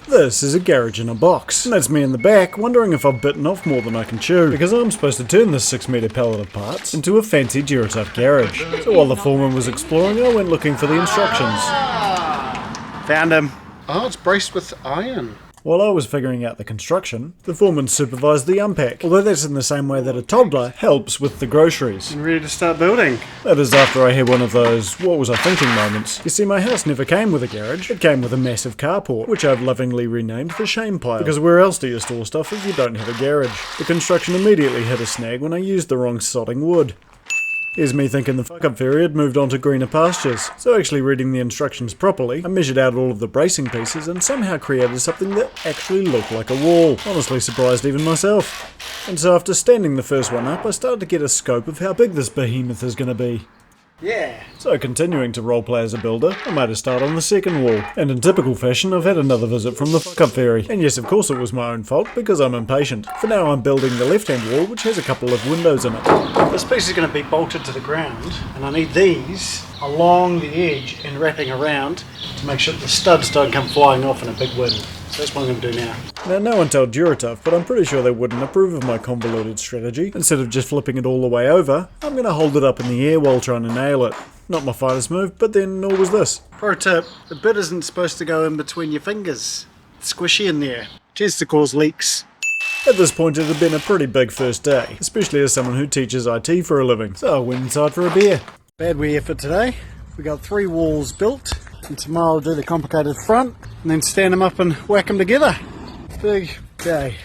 This is a garage in a box, and that's me in the back wondering if I've bitten off more than I can chew, because I'm supposed to turn this 6-metre pallet of parts into a fancy Durotough garage. So while the foreman was exploring, I went looking for the instructions. Found him. Oh, it's braced with iron. While I was figuring out the construction, the foreman supervised the unpack, although that's in the same way that a toddler helps with the groceries. And ready to start building. That is after I had one of those what was I thinking moments. You see, my house never came with a garage, it came with a massive carport, which I've lovingly renamed the shame pile, because where else do you store stuff if you don't have a garage? The construction immediately hit a snag when I used the wrong sodding wood. Here's me thinking the fuck-up fairy had moved on to greener pastures. So actually reading the instructions properly, I measured out all of the bracing pieces and somehow created something that actually looked like a wall. Honestly surprised even myself. And so after standing the first one up, I started to get a scope of how big this behemoth is going to be. Yeah. So continuing to roleplay as a builder, I made a start on the second wall. And in typical fashion, I've had another visit from the fuck-up fairy. And yes, of course it was my own fault, because I'm impatient. For now I'm building the left-hand wall, which has a couple of windows in it. This piece is going to be bolted to the ground, and I need these along the edge and wrapping around to make sure the studs don't come flying off in a big wind. So that's what I'm going to do now. Now, no one told Durotough, but I'm pretty sure they wouldn't approve of my convoluted strategy. Instead of just flipping it all the way over, I'm going to hold it up in the air while trying to nail it. Not my finest move, but then nor was this. Pro tip, the bit isn't supposed to go in between your fingers. It's squishy in there. Tends to cause leaks. At this point it had been a pretty big first day, especially as someone who teaches IT for a living, so I went inside for a beer. Bad wee effort today. We got 3 walls built, and tomorrow I'll do the complicated front, and then stand them up and whack them together. Big day.